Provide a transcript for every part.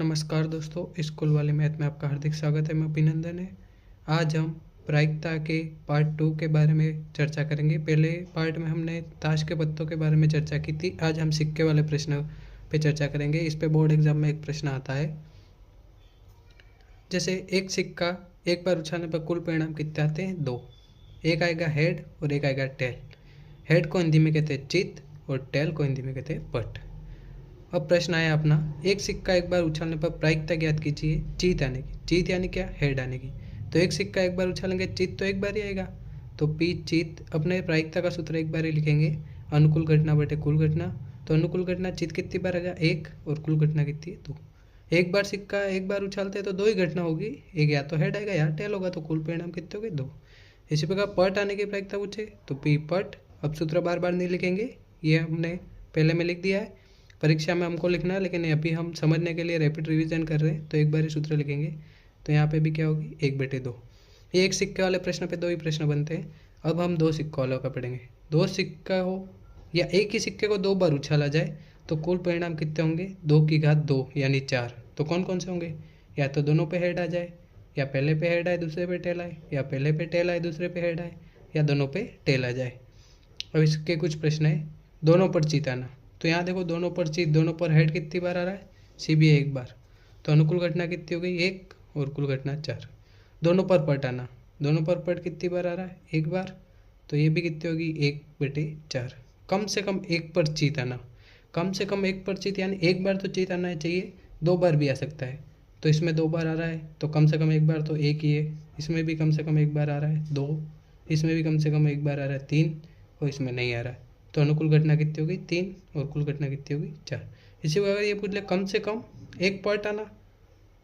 नमस्कार दोस्तों, स्कूल वाले मैथ में आपका हार्दिक स्वागत है। मैं अभिनंदन है। आज हम प्रायिकता के पार्ट 2 के बारे में चर्चा करेंगे। पहले पार्ट में हमने ताश के पत्तों के बारे में चर्चा की थी। आज हम सिक्के वाले प्रश्न पे चर्चा करेंगे। इस पे बोर्ड एग्जाम में एक प्रश्न आता है, जैसे एक सिक्का एक बार उछालने पर कुल परिणाम कितने आते हैं? 2। एक आएगा हेड और एक आएगा टेल। हेड को हिंदी में कहते हैं चित और टेल को हिंदी में कहते हैं पट। अब प्रश्न आया अपना, एक सिक्का एक बार उछालने पर प्रायिकता ज्ञात कीजिए जीत आने की। जीत यानी क्या? हेड आने की। तो एक सिक्का एक बार उछालेंगे, जीत तो एक बार ही आएगा, तो पी जीत। अपने प्रायिकता का सूत्र एक बार ही लिखेंगे, अनुकूल घटना बटे कुल घटना। तो अनुकूल घटना जीत कितनी बार आएगा? 1, और कुल घटना कितनी है? 2। एक बार सिक्का एक बार उछालते हैं तो 2 ही घटना होगी, एक या तो हेड आएगा या टेल होगा, तो कुल परिणाम कितने हो गए? 2। इसी प्रकार पट आने की प्रायिकता पूछे तो पी पट। अब सूत्र बार बार नहीं लिखेंगे, ये हमने पहले में लिख दिया है, परीक्षा में हमको लिखना है, लेकिन अभी हम समझने के लिए रैपिड रिवीजन कर रहे हैं, तो एक बार ही सूत्र लिखेंगे। तो यहाँ पे भी क्या होगी? 1/2। ये एक सिक्के वाले प्रश्न पे 2 ही प्रश्न बनते हैं। अब हम 2 सिक्कों वालों का पढ़ेंगे। 2 सिक्का हो या एक ही सिक्के को 2 बार उछाला जाए तो कुल परिणाम कितने होंगे? 2 की घात 2 यानी 4। तो कौन कौन से होंगे? या तो दोनों पे हेड आ जाए, या पहले पे हेड आए दूसरे पे टेल आए, या पहले पे टेल आए दूसरे पे हेड आए, या दोनों पे टेल आ जाए। अब इसके कुछ प्रश्न है। दोनों पर जीत आना, तो यहाँ देखो दोनों पर जीत, दोनों पर हेड कितनी बार आ रहा है? CBA एक बार। तो अनुकूल घटना कितनी हो गई? 1, और कुल घटना 4। दोनों पर पट आना, दोनों पर पट कितनी बार आ रहा है? एक बार। तो ये भी कितनी होगी? 1/4। कम से कम एक पर जीत आना, कम से कम एक पर जीत यानी एक बार तो जीत आना चाहिए, 2 बार भी आ सकता है। तो इसमें 2 बार आ रहा है, तो कम से कम एक बार तो 1 ही है। इसमें भी कम से कम एक बार आ रहा है, 2। इसमें भी कम से कम एक बार आ रहा है, 3। और इसमें नहीं आ रहा है। तो अनुकूल घटना कितनी होगी? 3, और कुल घटना कितनी होगी? 4। इसी प्रकार अगर ये पूछ ले कम से कम एक पट आना,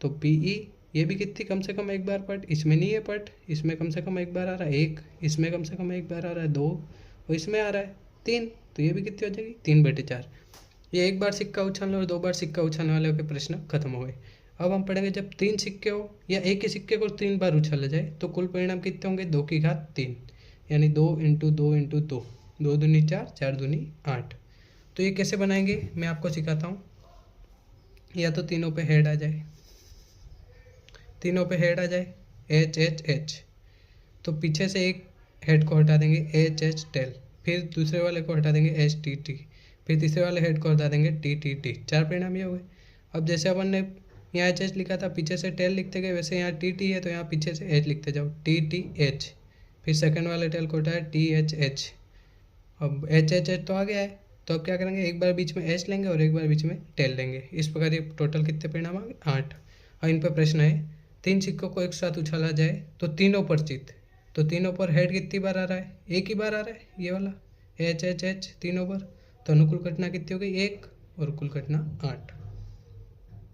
तो PE। ये भी कितनी? कम से कम एक बार पट। इसमें नहीं है पट, इसमें कम से कम एक बार आ रहा है 1, इसमें कम से कम एक बार आ रहा है 2, और इसमें आ रहा है 3। तो ये भी कितनी हो जाएगी? 3/4। ये एक बार सिक्का उछालने और 2 बार सिक्का उछालने वाले के प्रश्न खत्म हो गए। अब हम पढ़ेंगे, जब 3 सिक्के हो या एक ही सिक्के को 3 बार उछाला जाए तो कुल परिणाम कितने होंगे? 2 की घात 3 यानी 2 × 2 × 2। 2 दूनी 4, 4 दूनी 8। तो ये कैसे बनाएंगे मैं आपको सिखाता हूँ। या तो तीनों पे हेड आ जाए, तीनों पे हेड आ जाए, H तो पीछे से एक हेड को हटा देंगे, H टेल। फिर दूसरे वाले को हटा देंगे, HT। फिर तीसरे वाले हेड को हटा देंगे, TT। 4 परिणाम ये हो गए। अब जैसे अपन ने यहाँ H लिखा था, पीछे से टेल लिखते गए, वैसे यहाँ TT है तो यहाँ पीछे से H लिखते जाओ, TTH। फिर सेकंड वाले टेल को हटाया, THH। अब H तो आ गया है, तो अब क्या करेंगे? एक बार बीच में H लेंगे और एक बार बीच में टेल लेंगे। इस प्रकार ये टोटल कितने परिणाम आ गए? 8। और इन पर प्रश्न है, 3 सिक्कों को एक साथ उछाला जाए तो तीनों पर जीत, तो तीनों पर हेड कितनी बार आ रहा है? एक ही बार आ रहा है, ये वाला H तीनों पर। तो अनुकूल घटना कितनी हो गई? 1, और कुल घटना 8।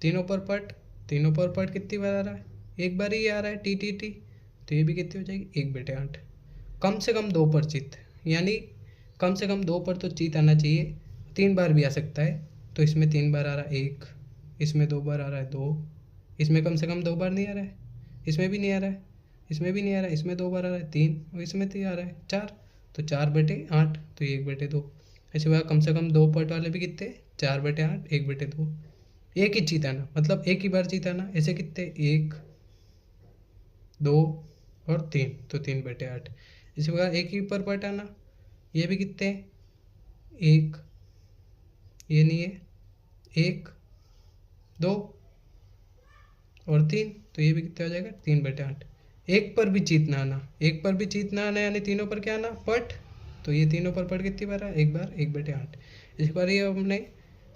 तीनों पर पट कितनी बार आ रहा है? एक बार ही आ रहा है, TT। तो ये भी कितनी हो जाएगी? 1/8। कम से कम 2 पर जीत, यानी कम से कम 2 पर तो जीत आना चाहिए, 3 बार भी आ सकता है। तो इसमें 3 बार आ रहा है 1, इसमें 2 बार आ रहा है 2, इसमें कम से कम 2 बार नहीं आ रहा है, इसमें भी नहीं आ रहा है, इसमें भी नहीं आ रहा है, इसमें 2 बार आ रहा है 3, और इसमें 3 आ रहा है 4। तो 4/8, तो ये 1/2। ऐसे बात कम से कम 2 पट वाले भी कितने? 4/8, 1/2। एक ही जीत आना, मतलब एक ही बार जीत आना। ऐसे कितने? 1, 2 और 3, तो 3/8। इसी प्रकार एक ही पर पट आना, ये भी कितने? 1, ये नहीं है, 1, 2 और 3, तो ये भी कितना हो जाएगा? 3/8। एक पर भी जीत ना आना, एक पर भी जीत ना आना यानी तीनों पर क्या आना? पट। तो ये तीनों पर पट कितनी बार है? एक बार, 1/8। इस बार ये हमने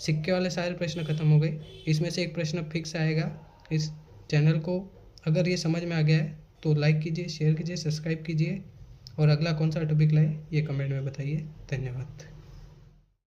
सिक्के वाले सारे प्रश्न खत्म हो गए। इसमें से एक प्रश्न फिक्स आएगा। इस चैनल को अगर ये समझ में आ गया है तो लाइक कीजिए, शेयर कीजिए, सब्सक्राइब कीजिए, और अगला कौन सा टॉपिक लाए ये कमेंट में बताइए। धन्यवाद।